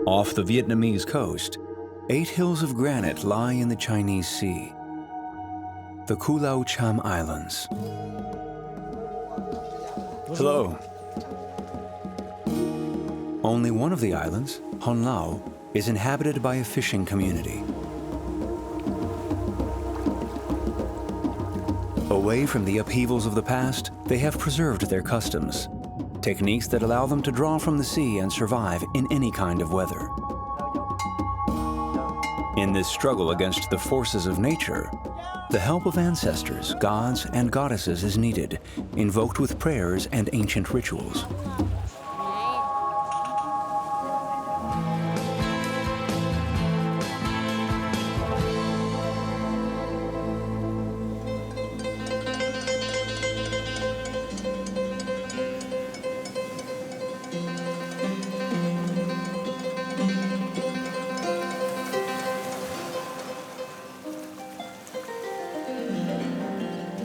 Off the Vietnamese coast, 8 hills of granite lie in the Chinese Sea, the Cù Lao Chàm Islands. Hello. Only one of the islands, Hon Lao, is inhabited by a fishing community. Away from the upheavals of the past, they have preserved their customs, techniques that allow them to draw from the sea and survive in any kind of weather. In this struggle against the forces of nature, the help of ancestors, gods, and goddesses is needed, invoked with prayers and ancient rituals.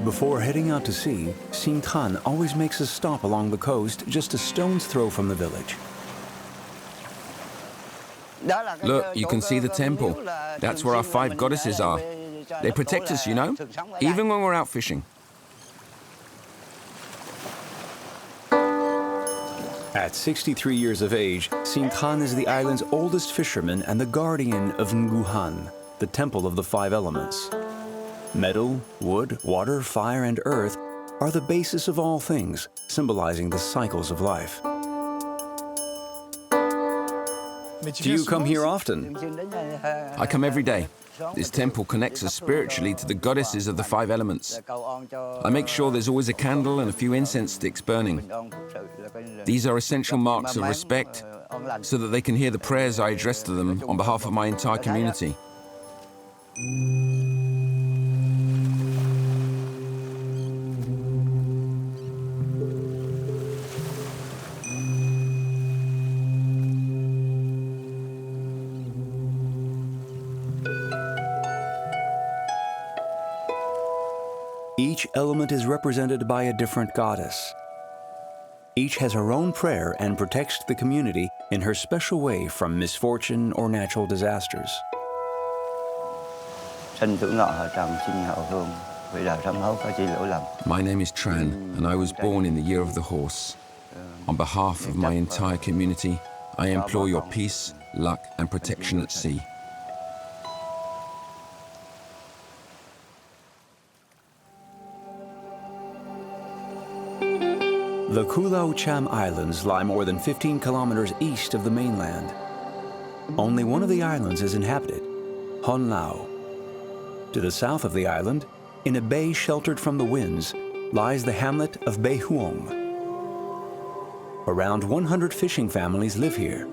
Before heading out to sea, Xin Tran always makes a stop along the coast just a stone's throw from the village. Look, you can see the temple. That's where our 5 goddesses are. They protect us, you know, even when we're out fishing. At 63 years of age, Xin Tran is the island's oldest fisherman and the guardian of Nguhan, the temple of the 5 elements. Metal, wood, water, fire, and earth are the basis of all things, symbolizing the cycles of life. Do you come here often? I come every day. This temple connects us spiritually to the goddesses of the 5 elements. I make sure there's always a candle and a few incense sticks burning. These are essential marks of respect so that they can hear the prayers I address to them on behalf of my entire community. Each element is represented by a different goddess. Each has her own prayer and protects the community in her special way from misfortune or natural disasters. My name is Tran, and I was born in the year of the horse. On behalf of my entire community, I implore your peace, luck, and protection at sea. The Cù Lao Chàm Islands lie more than 15 kilometers east of the mainland. Only one of the islands is inhabited, Hon Lao. To the south of the island, in a bay sheltered from the winds, lies the hamlet of Bay Huong. Around 100 fishing families live here.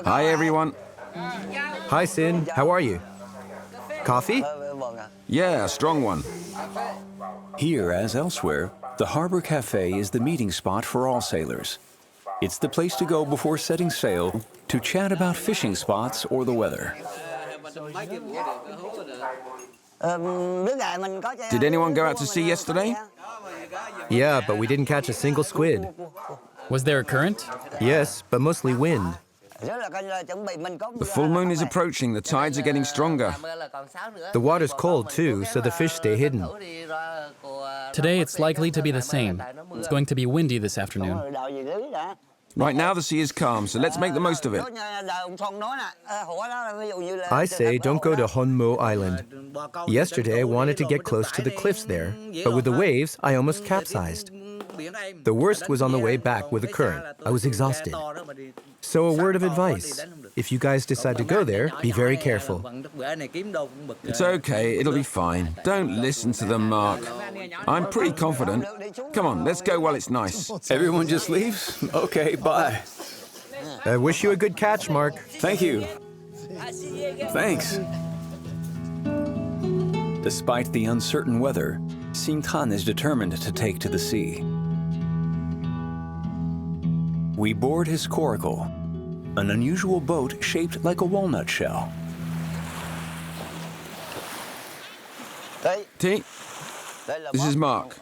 Hi, everyone. Hi, Sin. How are you? Coffee? Yeah, a strong one. Here, as elsewhere, the Harbor Cafe is the meeting spot for all sailors. It's the place to go before setting sail to chat about fishing spots or the weather. Did anyone go out to sea yesterday? Yeah, but we didn't catch a single squid. Was there a current? Yes, but mostly wind. The full moon is approaching. The tides are getting stronger. The water's cold, too, so the fish stay hidden. Today it's likely to be the same. It's going to be windy this afternoon. Right now the sea is calm, so let's make the most of it. I say don't go to Hon Mo Island. Yesterday I wanted to get close to the cliffs there, but with the waves I almost capsized. The worst was on the way back with the current. I was exhausted. So a word of advice. If you guys decide to go there, be very careful. It's okay, it'll be fine. Don't listen to them, Mark. I'm pretty confident. Come on, let's go while it's nice. Everyone just leaves? Okay, bye. I wish you a good catch, Mark. Thank you. Thanks. Despite the uncertain weather, Xin Tran is determined to take to the sea. we board his Coracle, an unusual boat shaped like a walnut shell. T, this is Mark.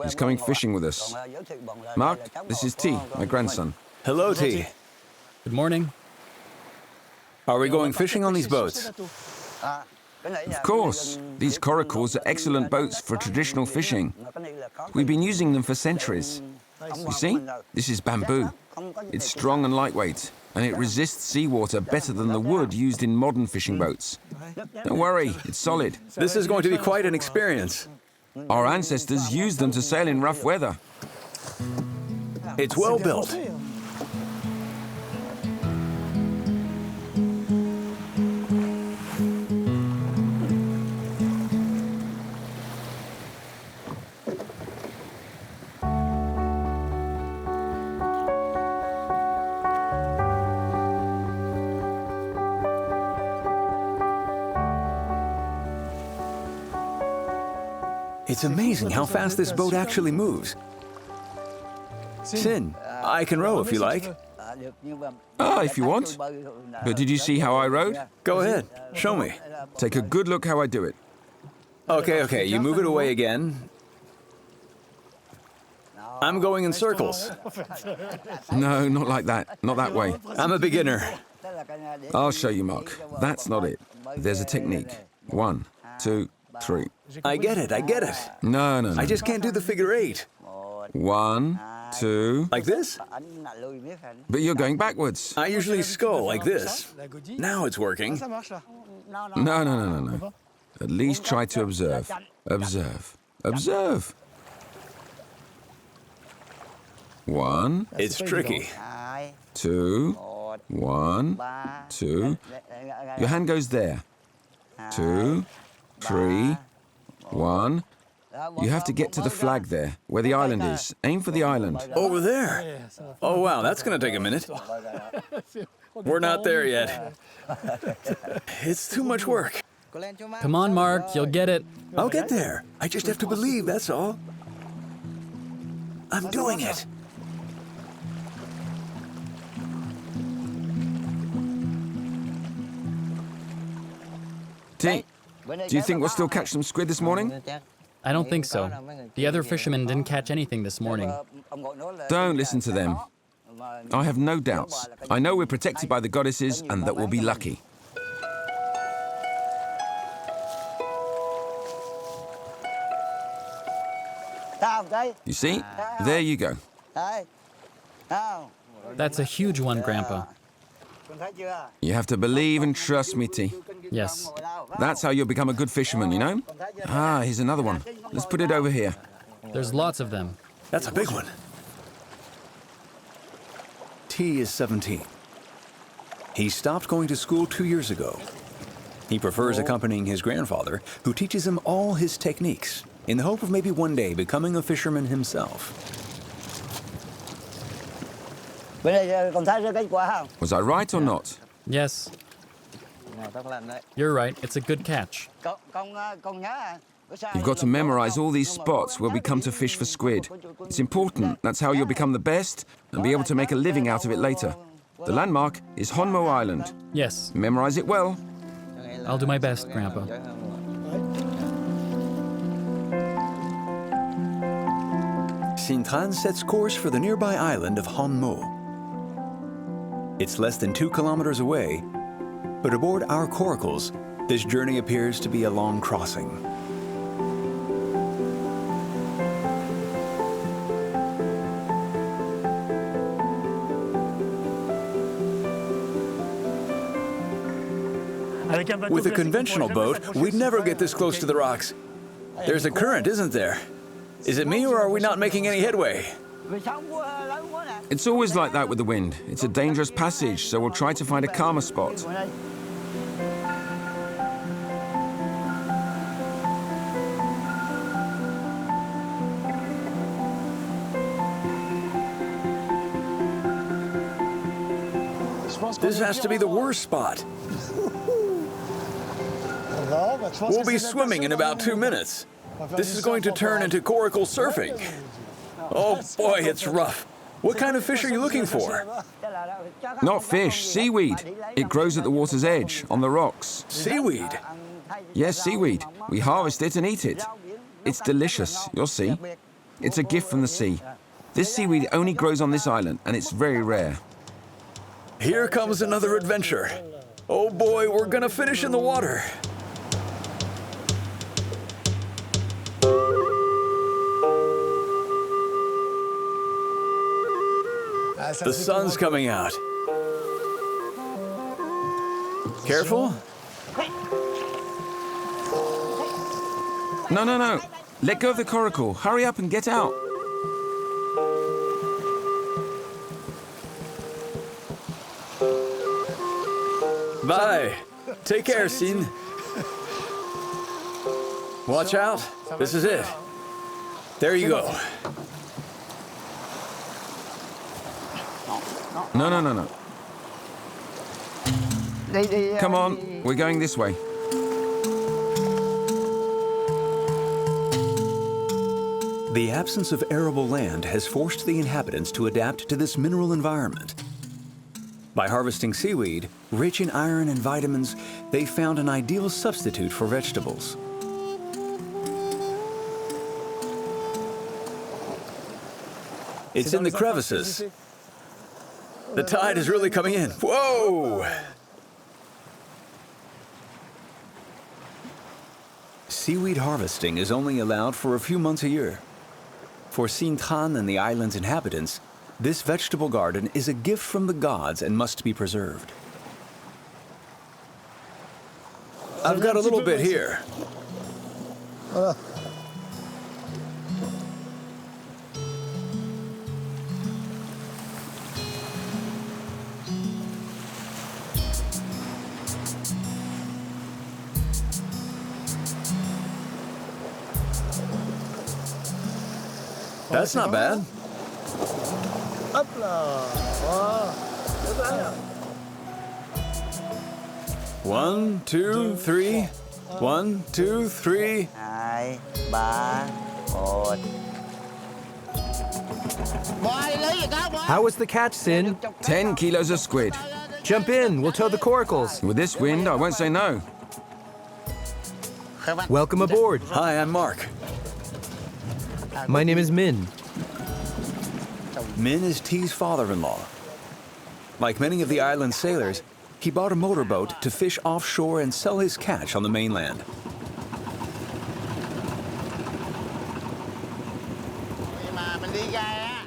He's coming fishing with us. Mark, this is T, my grandson. Hello, T. Good morning. Are we going fishing on these boats? Of course. These coracles are excellent boats for traditional fishing. We've been using them for centuries. You see, this is bamboo. It's strong and lightweight, and it resists seawater better than the wood used in modern fishing boats. Don't worry, it's solid. This is going to be quite an experience. Our ancestors used them to sail in rough weather. It's well built. It's amazing how fast this boat actually moves. Sin, I can row if you like. Ah, if you want. But did you see how I rowed? Go ahead, show me. Take a good look how I do it. Okay, you move it away again. I'm going in circles. No, not like that. Not that way. I'm a beginner. I'll show you, Mark. That's not it. There's a technique. 1, 2, 3. I get it. No. I just can't do the figure 8. 1, 2. Like this? But you're going backwards. I usually scull like this. Now it's working. No. At least try to observe. Observe. 1. It's tricky. 2. 1, 2. Your hand goes there. 2, 3, 1. You have to get to the flag there, where the island is. Aim for the island. Over there. Oh, wow, that's going to take a minute. We're not there yet. It's too much work. Come on, Mark, you'll get it. I'll get there. I just have to believe, that's all. I'm doing it. T, do you think we'll still catch some squid this morning? I don't think so. The other fishermen didn't catch anything this morning. Don't listen to them. I have no doubts. I know we're protected by the goddesses and that we'll be lucky. You see? There you go. That's a huge one, Grandpa. You have to believe and trust me, T. Yes. That's how you'll become a good fisherman, you know? Ah, here's another one. Let's put it over here. There's lots of them. That's a big one. T is 17. He stopped going to school 2 years ago. He prefers accompanying his grandfather, who teaches him all his techniques, in the hope of maybe one day becoming a fisherman himself. Was I right or not? Yes. You're right, it's a good catch. You've got to memorize all these spots where we come to fish for squid. It's important. That's how you'll become the best and be able to make a living out of it later. The landmark is Honmo Island. Yes. Memorize it well. I'll do my best, Grandpa. Sintran sets course for the nearby island of Honmo. It's less than 2 kilometers away, but aboard our coracles, this journey appears to be a long crossing. With a conventional boat, we'd never get this close to the rocks. There's a current, isn't there? Is it me, or are we not making any headway? It's always like that with the wind. It's a dangerous passage, so we'll try to find a calmer spot. This has to be the worst spot. We'll be swimming in about 2 minutes. This is going to turn into Coracle Surfing. Oh boy, it's rough. What kind of fish are you looking for? Not fish, seaweed. It grows at the water's edge, on the rocks. Seaweed? Yes, seaweed. We harvest it and eat it. It's delicious, you'll see. It's a gift from the sea. This seaweed only grows on this island, and it's very rare. Here comes another adventure. Oh boy, we're gonna finish in the water. The sun's coming out. Careful. No, no, no. Let go of the coracle. Hurry up and get out. Bye. Take care, Sin. Watch out. This is it. There you go. No, no, no, no. Come on, we're going this way. The absence of arable land has forced the inhabitants to adapt to this mineral environment. By harvesting seaweed, rich in iron and vitamins, they found an ideal substitute for vegetables. It's in the crevices. The tide is really coming in. Whoa! Seaweed harvesting is only allowed for a few months a year. For Sinthan and the island's inhabitants, this vegetable garden is a gift from the gods and must be preserved. I've got a little bit here. That's not bad. 1, 2, 3. 1, 2, 3. 2, 3, 4. How was the catch, Sin? 10 kilos of squid. Jump in, we'll tow the coracles. With this wind, I won't say no. Welcome aboard. Hi, I'm Mark. My name is Min. Min is T's father-in-law. Like many of the island's sailors, he bought a motorboat to fish offshore and sell his catch on the mainland.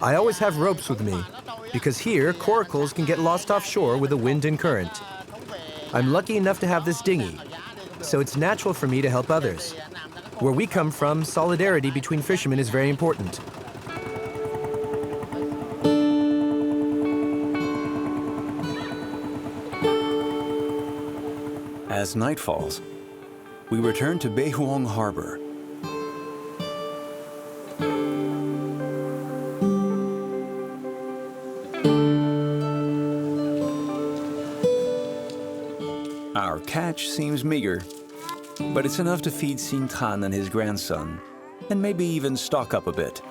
I always have ropes with me, because here, coracles can get lost offshore with the wind and current. I'm lucky enough to have this dinghy, so it's natural for me to help others. Where we come from, solidarity between fishermen is very important. As night falls, we return to Behuong Harbor. Our catch seems meager, but it's enough to feed Sinthan and his grandson, and maybe even stock up a bit.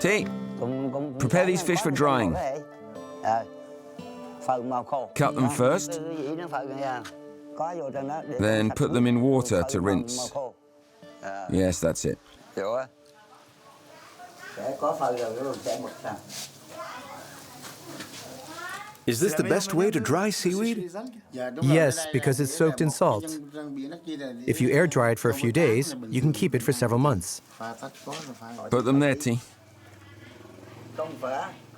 T, prepare these fish for drying. Cut them first, then put them in water to rinse. Yes, that's it. Is this the best way to dry seaweed? Yes, because it's soaked in salt. If you air dry it for a few days, you can keep it for several months. Put them there, T.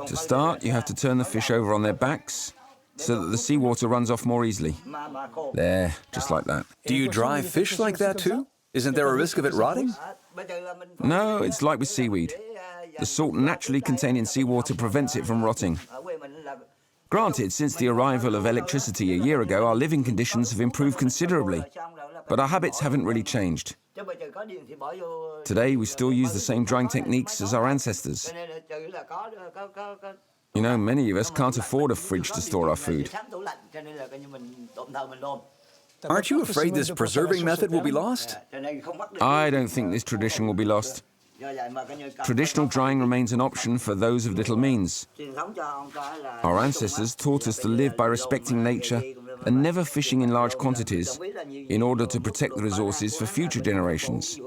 To start, you have to turn the fish over on their backs so that the seawater runs off more easily. There, just like that. Do you dry fish like that too? Isn't there a risk of it rotting? No, it's like with seaweed. The salt naturally contained in seawater prevents it from rotting. Granted, since the arrival of electricity a year ago, our living conditions have improved considerably, but our habits haven't really changed. Today, we still use the same drying techniques as our ancestors. You know, many of us can't afford a fridge to store our food. Aren't you afraid this preserving method will be lost? I don't think this tradition will be lost. Traditional drying remains an option for those of little means. Our ancestors taught us to live by respecting nature and never fishing in large quantities in order to protect the resources for future generations.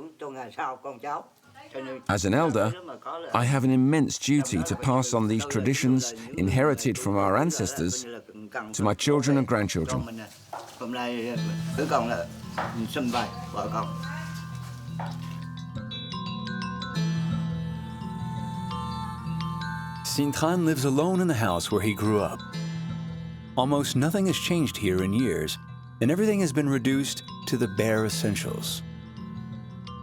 As an elder, I have an immense duty to pass on these traditions inherited from our ancestors to my children and grandchildren. Sinthan lives alone in the house where he grew up. Almost nothing has changed here in years, and everything has been reduced to the bare essentials.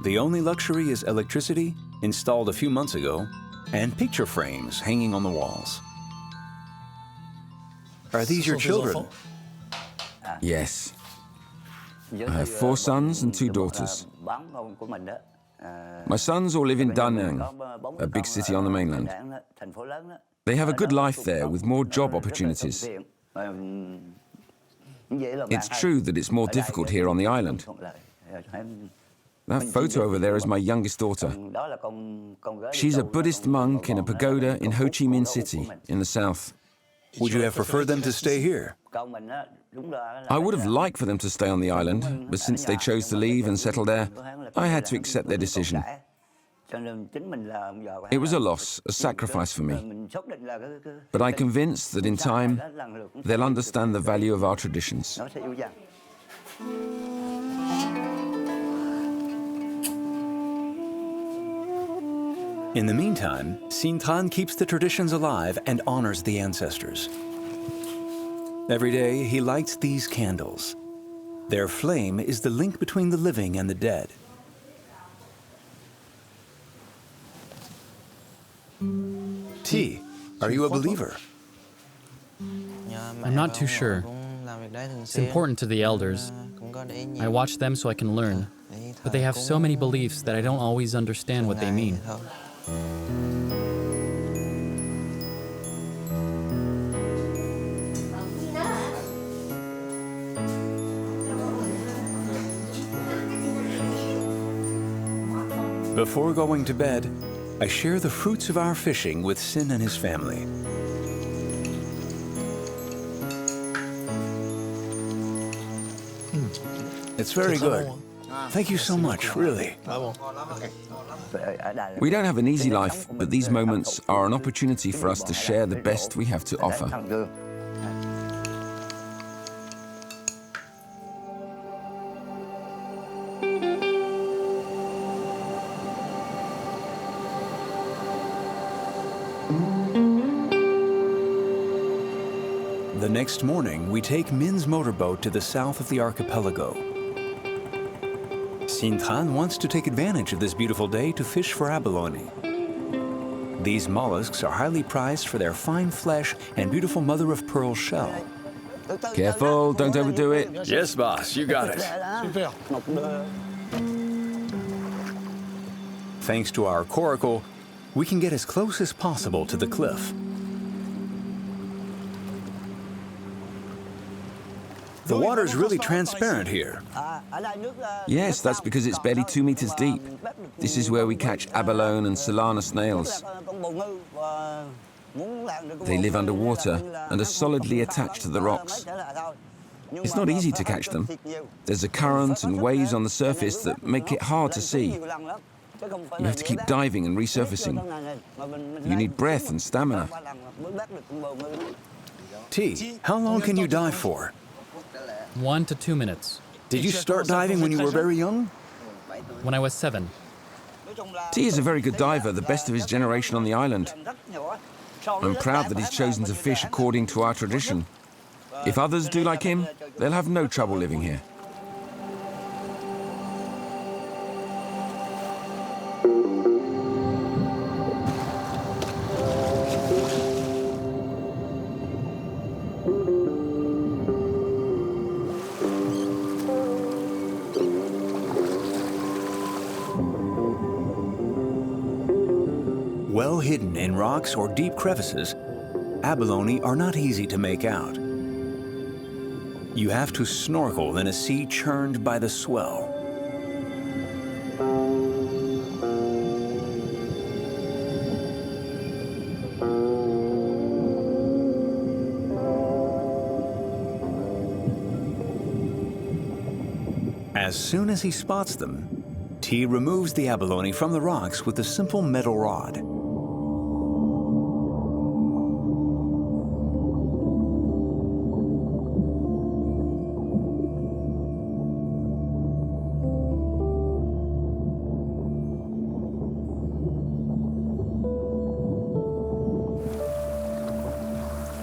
The only luxury is electricity, installed a few months ago, and picture frames hanging on the walls. Are these your children? Yes. I have 4 sons and 2 daughters. My sons all live in Da Nang, a big city on the mainland. They have a good life there with more job opportunities. It's true that it's more difficult here on the island. That photo over there is my youngest daughter. She's a Buddhist monk in a pagoda in Ho Chi Minh City in the south. Would you have preferred them to stay here? I would have liked for them to stay on the island, but since they chose to leave and settle there, I had to accept their decision. It was a loss, a sacrifice for me. But I'm convinced that in time, they'll understand the value of our traditions. In the meantime, Sinthan keeps the traditions alive and honors the ancestors. Every day, he lights these candles. Their flame is the link between the living and the dead. T, are you a believer? I'm not too sure. It's important to the elders. I watch them so I can learn. But they have so many beliefs that I don't always understand what they mean. Before going to bed, I share the fruits of our fishing with Sin and his family. It's very good. Thank you so much, really. We don't have an easy life, but these moments are an opportunity for us to share the best we have to offer. The next morning, we take Min's motorboat to the south of the archipelago. Sinthan wants to take advantage of this beautiful day to fish for abalone. These mollusks are highly prized for their fine flesh and beautiful mother-of-pearl shell. Careful, don't overdo it. Yes, boss, you got it. Thanks to our coracle, we can get as close as possible to the cliff. The water's really transparent here. Yes, that's because it's barely 2 meters deep. This is where we catch abalone and solana snails. They live underwater and are solidly attached to the rocks. It's not easy to catch them. There's a current and waves on the surface that make it hard to see. You have to keep diving and resurfacing. You need breath and stamina. T, how long can you dive for? 1 to 2 minutes. Did you start diving when you were very young? When I was 7. T is a very good diver, the best of his generation on the island. I'm proud that he's chosen to fish according to our tradition. If others do like him, they'll have no trouble living here. Well hidden in rocks or deep crevices, abalone are not easy to make out. You have to snorkel in a sea churned by the swell. As soon as he spots them, T removes the abalone from the rocks with a simple metal rod.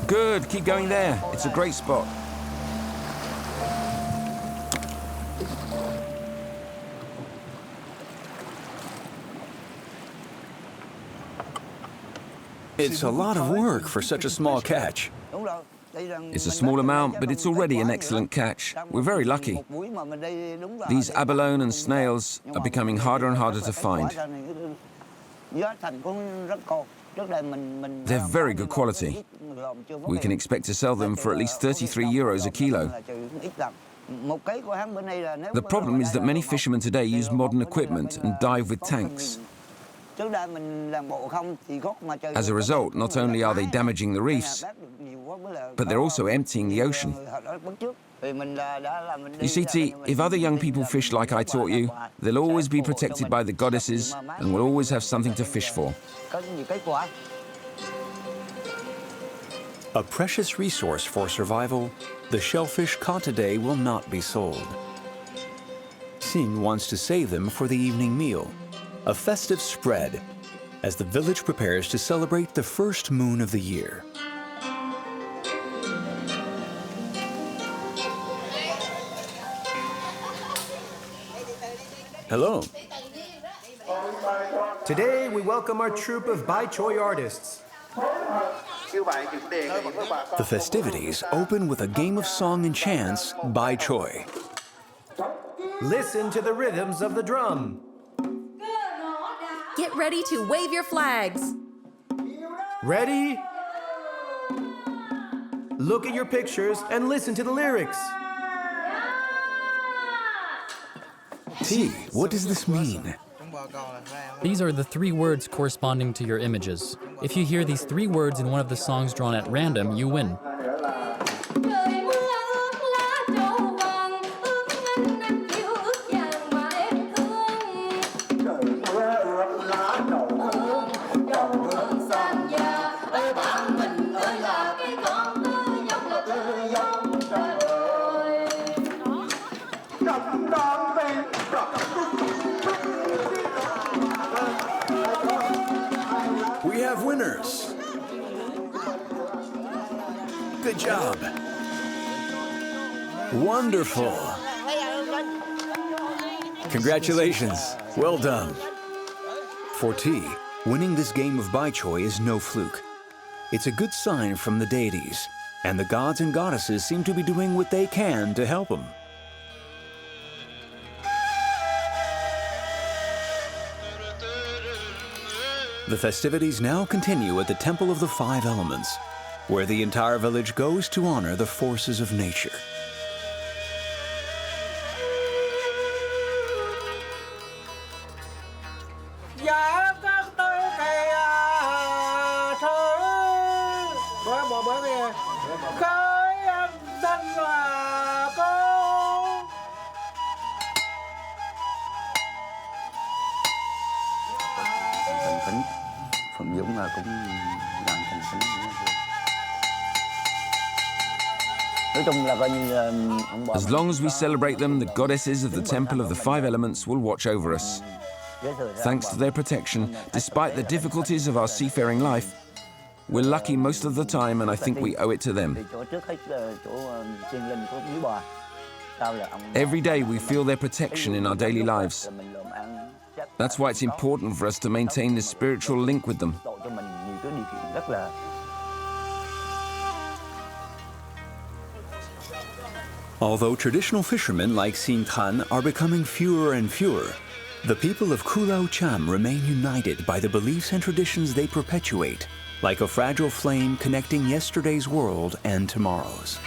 Good, keep going there. It's a great spot. It's a lot of work for such a small catch. It's a small amount, but it's already an excellent catch. We're very lucky. These abalone and snails are becoming harder and harder to find. They're very good quality. We can expect to sell them for at least 33 euros a kilo. The problem is that many fishermen today use modern equipment and dive with tanks. As a result, not only are they damaging the reefs, but they're also emptying the ocean. You see, T, if other young people fish like I taught you, they'll always be protected by the goddesses and will always have something to fish for. A precious resource for survival, the shellfish caught today will not be sold. Xin wants to save them for the evening meal, a festive spread, as the village prepares to celebrate the first moon of the year. Hello. Today, we welcome our troupe of Bai Choi artists. The festivities open with a game of song and chants by Choi. Listen to the rhythms of the drum. Get ready to wave your flags. Ready? Look at your pictures and listen to the lyrics. T, what does this mean? These are the 3 words corresponding to your images. If you hear these 3 words in one of the songs drawn at random, you win. We have winners. Good job. Wonderful. Congratulations. Well done. For T, winning this game of Bai Choi is no fluke. It's a good sign from the deities, and the gods and goddesses seem to be doing what they can to help him. The festivities now continue at the Temple of the 5 Elements, where the entire village goes to honor the forces of nature. As long as we celebrate them, the goddesses of the Temple of the 5 Elements will watch over us. Thanks to their protection, despite the difficulties of our seafaring life, we're lucky most of the time, and I think we owe it to them. Every day we feel their protection in our daily lives. That's why it's important for us to maintain this spiritual link with them. Although traditional fishermen like Xin Tran are becoming fewer and fewer, the people of Cù Lao Chàm remain united by the beliefs and traditions they perpetuate like a fragile flame connecting yesterday's world and tomorrow's.